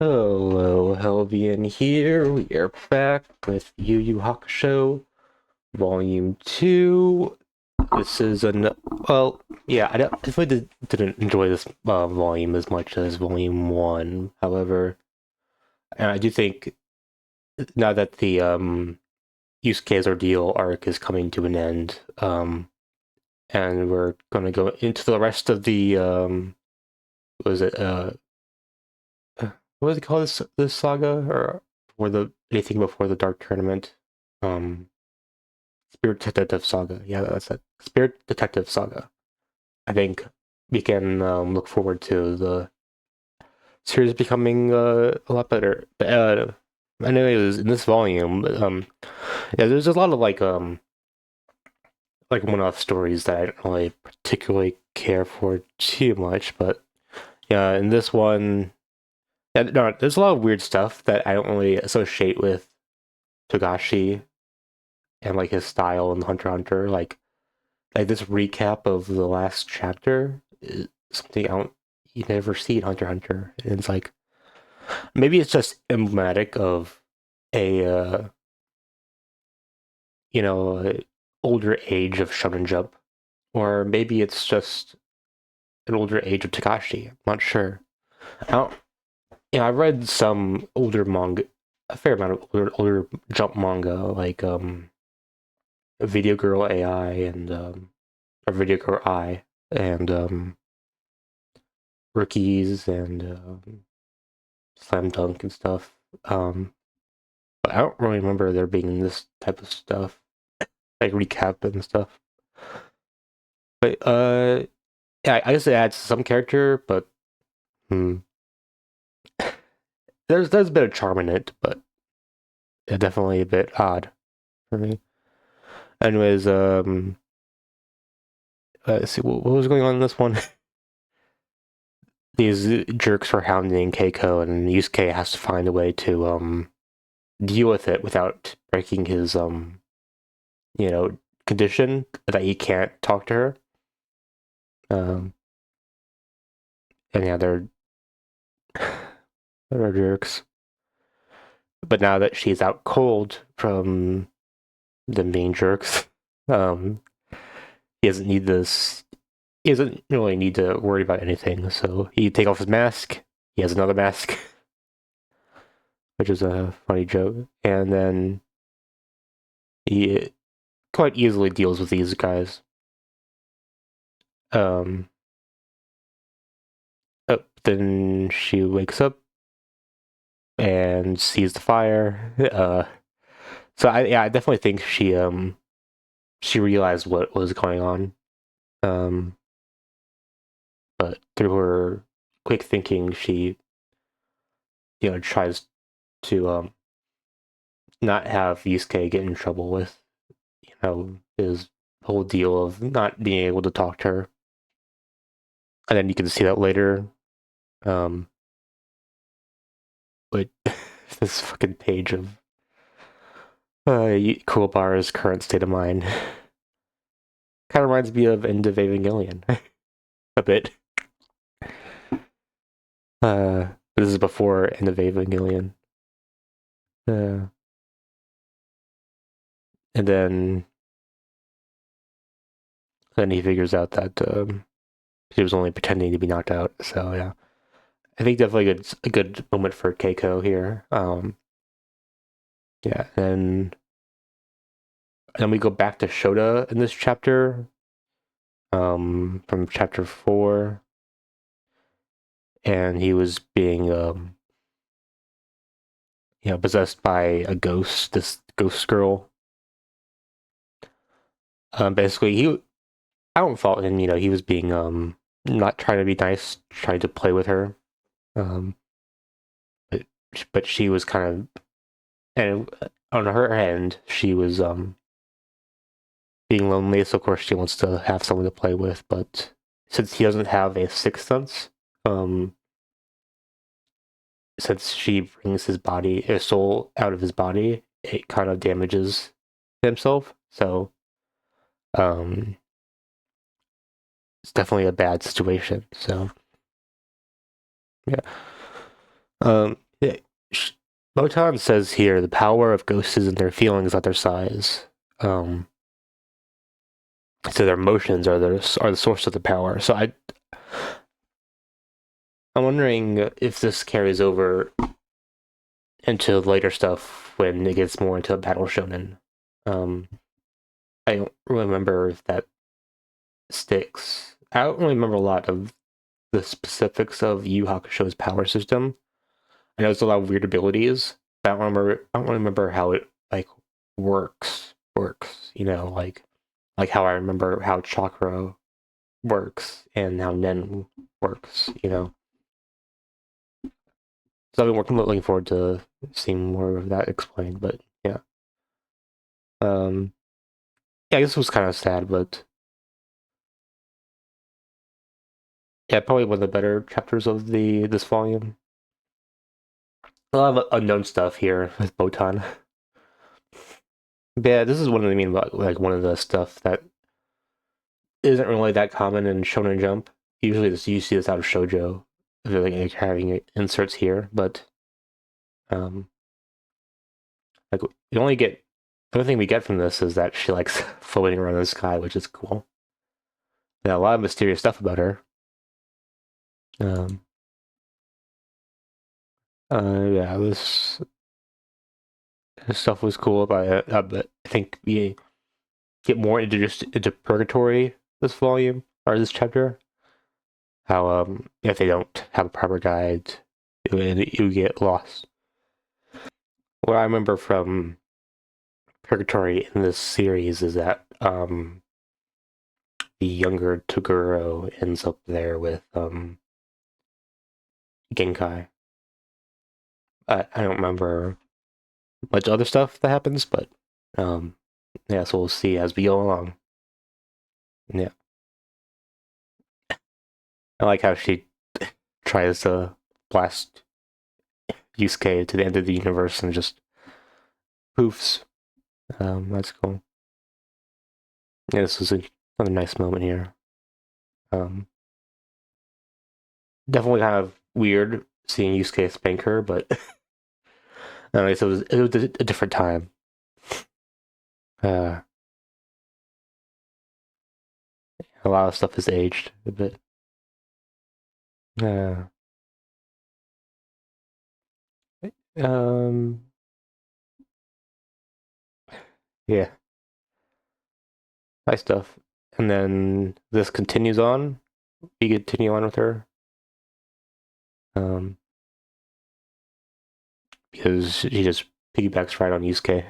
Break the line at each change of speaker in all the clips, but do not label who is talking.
Hello, Helvian here. We are back with YuYu Hakusho, Volume 2. This is yeah, I definitely didn't enjoy this volume as much as Volume 1. However, and I do think now that the Yusuke's ordeal arc is coming to an end, and we're gonna go into the rest of the, what was it, what was it called, this saga? Or anything before the Dark Tournament? Um, Spirit Detective Saga. Yeah, that's it. Spirit Detective Saga. I think we can look forward to the series becoming a lot better. Anyways, in this volume, yeah, there's a lot of like one-off stories that I don't really particularly care for too much, but yeah, in this one, yeah, no, there's a lot of weird stuff that I don't really associate with Togashi and like his style in Hunter x Hunter. Like this recap of the last chapter is something I don't you never see in Hunter x Hunter. And it's like maybe it's just emblematic of a you know older age of Shonen Jump, or maybe it's just an older age of Takashi. I'm not sure. I don't. I've read some older manga, a fair amount of older Jump manga, like Video Girl AI and or Video Girl I and Rookies and Slam Dunk and stuff. But I don't really remember there being this type of stuff, like recap and stuff. But yeah, I guess it adds some character, but hmm, there's a bit of charm in it, but definitely a bit odd for me. Anyways, let's see what was going on in this one. These jerks are hounding Keiko, and Yusuke has to find a way to deal with it without breaking his you know condition that he can't talk to her. Um, and yeah, they're jerks. But now that she's out cold from them being jerks, um, he doesn't need this. He doesn't really need to worry about anything. So he take off his mask. He has another mask, which is a funny joke, and then he quite easily deals with these guys. Um, then she wakes up and sees the fire. So I definitely think she realized what was going on. Um, but through her quick thinking, she tries to not have Yusuke get in trouble with his whole deal of not being able to talk to her. And then you can see that later. Um, but this fucking page of Kuwabara's current state of mind kind of reminds me of End of Evangelion a bit. This is before End of Evangelion. Uh, and then he figures out that she was only pretending to be knocked out. So yeah, I think definitely a good moment for Keiko here. Yeah, and then we go back to Shota in this chapter, from chapter 4, and he was being possessed by a ghost, this ghost girl. Basically, I don't fault him. He was being not trying to be nice, trying to play with her. Um, but she was kind of, and on her end, she was being lonely. So of course she wants to have someone to play with, but since he doesn't have a sixth sense, um, since she brings his soul out of his body, it kind of damages himself. So um, it's definitely a bad situation. So yeah. Botan says here the power of ghosts is in their feelings, not their size. Um, so their emotions are the source of the power. So I'm wondering if this carries over into later stuff when it gets more into battle shonen. Um, I don't really remember if that sticks. I don't really remember a lot of the specifics of Yu Hakusho's power system. I know there's a lot of weird abilities, but I don't remember how it like works. You know, like how I remember how chakra works and how Nen works. You know, so I've been looking forward to seeing more of that explained. But yeah, um, yeah, I guess it was kind of sad, but yeah, probably one of the better chapters of the this volume. A lot of unknown stuff here with Botan. But yeah, this is one of the mean about like one of the stuff that isn't really that common in Shonen Jump. Usually, you see this out of shoujo. They're like having inserts here, but um, like you only get the only thing we get from this is that she likes floating around in the sky, which is cool. Yeah, a lot of mysterious stuff about her. Um, yeah, this stuff was cool about it. But I think we get more into just into purgatory this volume or this chapter. How if they don't have a proper guide, you get lost. What I remember from purgatory in this series is that the younger Toguro ends up there with Genkai. I don't remember much other stuff that happens, but um yeah, so we'll see as we go along. Yeah, I like how she tries to blast Yusuke to the end of the universe and just poofs. That's cool. Yeah, this was another nice moment here. Um, definitely kind of weird seeing Yusuke spank her, but anyways, it was a different time. Uh, a lot of stuff has aged a bit. Uh, um, yeah, nice stuff. And then this continues on. We continue on with her. Um, because she just piggybacks right on Yusuke.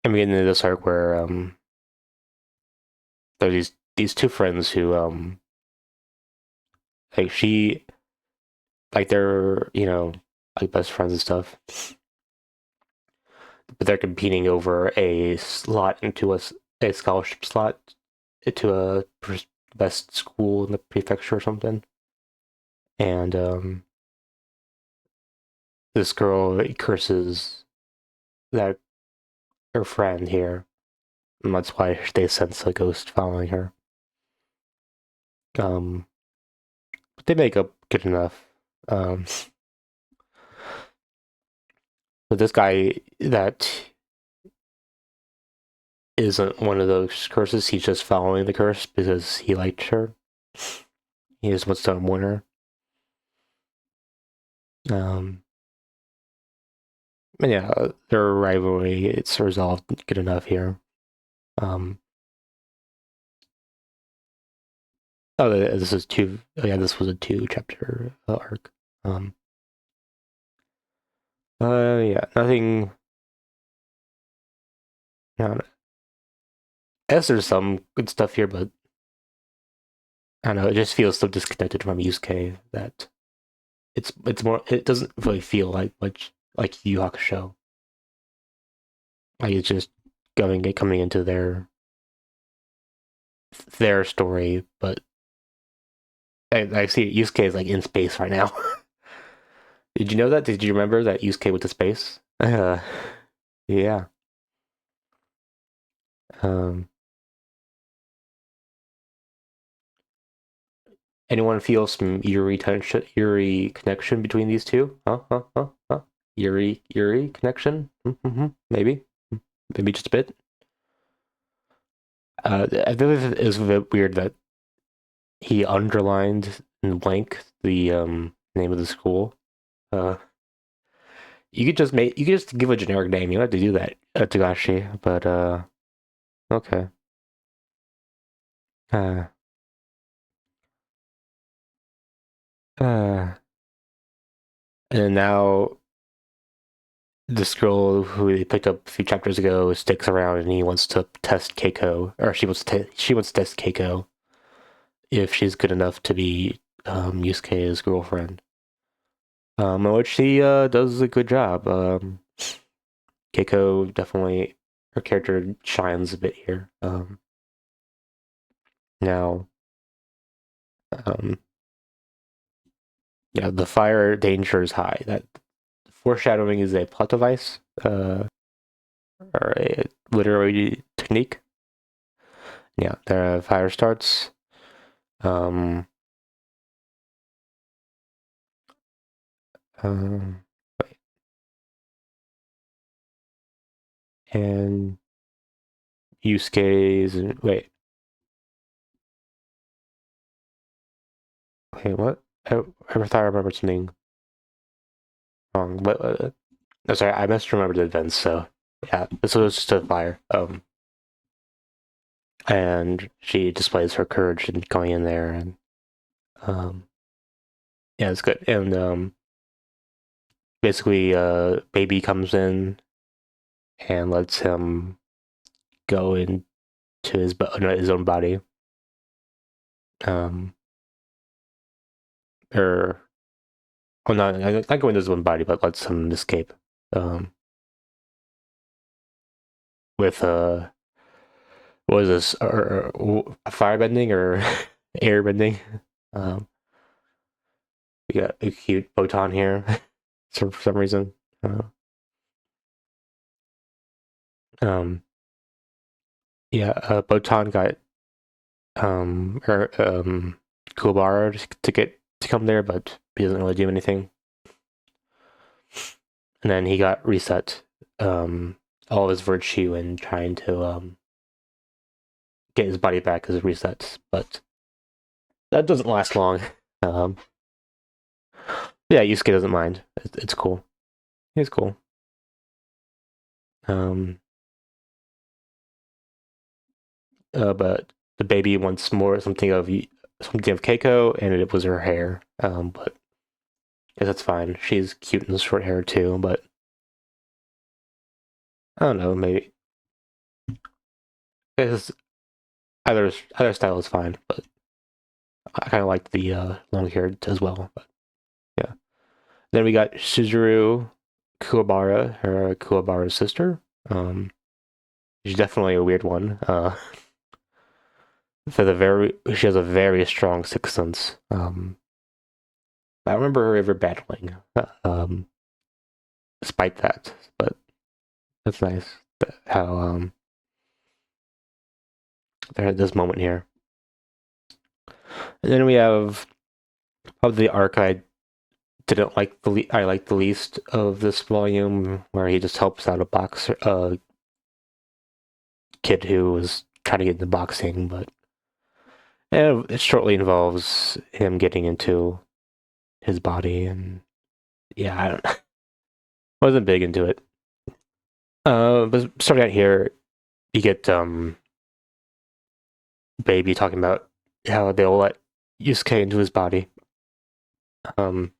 And we get into this arc where there's these two friends who like she like they're like best friends and stuff, but they're competing over a slot into a scholarship slot to a best school in the prefecture or something. And this girl curses that her friend here, and that's why they sense a ghost following her. But they make up good enough. Um, but this guy that isn't one of those curses. He's just following the curse because he liked her. He just wants to unwarn her. Um, and yeah, their rivalry, it's resolved good enough here. Um, oh, this is two. Oh, yeah, this was a two chapter arc. Um, yeah, nothing. I guess there's some good stuff here, but I don't know. It just feels so disconnected from Yusuke that it's more. It doesn't really feel like much like Yu Hakusho. Like it's just coming into their story, but I see Yusuke is like in space right now. Did you know that? Did you remember that Yusuke went to space? Yeah. Um, Anyone feel some eerie connection between these two? Huh? Eerie connection? Maybe, maybe just a bit. I think it is a bit weird that he underlined in blank the name of the school. Uh, you could just give a generic name. You don't have to do that, Tagashi. But okay. Uh, uh, and now this girl who he picked up a few chapters ago sticks around, and he wants to test Keiko, or she wants to test Keiko if she's good enough to be Yusuke's girlfriend. Which she does a good job. Keiko definitely, her character shines a bit here. Now, um, yeah, the fire danger is high. That foreshadowing is a plot device, or a literary technique. Yeah, the fire starts. Um, um, and Yusuke's wait, what? I thought I remembered something wrong. What? No, sorry, I misremembered the events. So yeah, this was just a fire. And she displays her courage in going in there, and um, yeah, it's good. And basically, baby comes in and lets him go into his own body. Or not going into his own body, but lets him escape. With what is this? Firebending or airbending? Um, we got a cute botan here for some reason. Um, yeah, Botan got or Kuwabara to get to come there, but he doesn't really do anything. And then he got reset all of his virtue and trying to get his body back as it resets, but that doesn't last long. Um, yeah, Yusuke doesn't mind. It's cool. He's cool. Um, but the baby wants something of Keiko, and it was her hair. But I guess that's fine. She's cute in the short hair too, but I don't know. Maybe it's either style is fine, but I kind of like the long haired as well. But yeah. Then we got Shizuru Kuwabara, her Kuwabara's sister. She's definitely a weird one. She has a very strong sixth sense. I don't remember her ever battling. Despite that, but that's nice. How they had this moment here, and then we have probably the arc I didn't like I like the least of this volume, where he just helps out a boxer, kid who was trying to get into boxing, but it shortly involves him getting into his body, and yeah, I don't, wasn't big into it. But starting out here, you get Baby talking about how they'll let Yusuke into his body, um,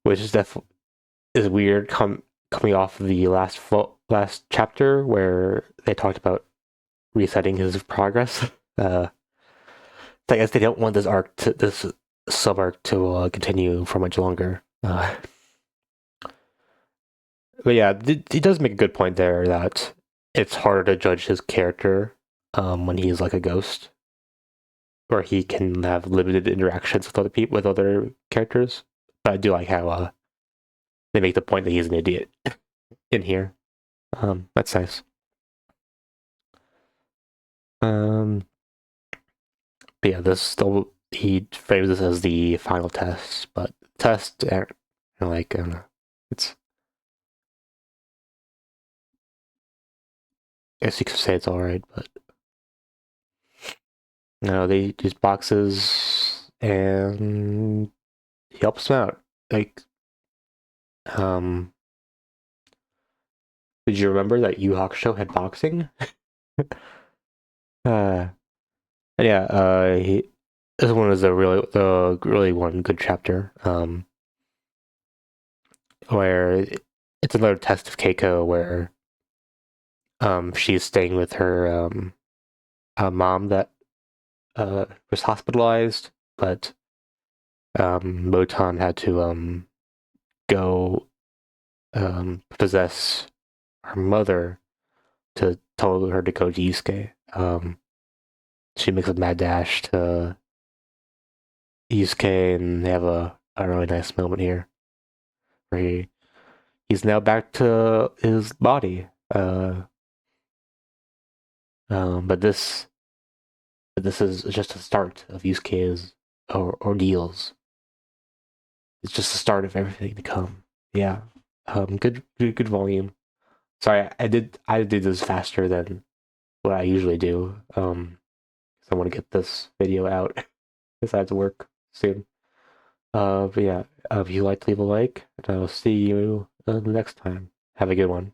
which is weird. Coming off of the last chapter where they talked about resetting his progress. I guess they don't want this sub arc to continue for much longer. But yeah, he does make a good point there that it's harder to judge his character when he's like a ghost, or he can have limited interactions with other people, with other characters. But I do like how they make the point that he's an idiot in here. That's nice. But yeah, he frames this as the final test, but test like I don't know, it's I guess you could say it's all right, but no, they use boxes and he helps them out. Like, did you remember that Yu Hakusho had boxing? uh, yeah, this one is the really one good chapter. Where it's another test of Keiko where she's staying with her mom that was hospitalized, but Moton had to go possess her mother to tell her to go to Yusuke. She makes a mad dash to Yusuke, and they have a really nice moment here where he's now back to his body. But this is just the start of Yusuke's ordeals. It's just the start of everything to come. Yeah. Good volume. Sorry, I did this faster than what I usually do. 'Cause I want to get this video out because I have to work soon. But yeah, if you like, leave a like, and I'll see you next time. Have a good one.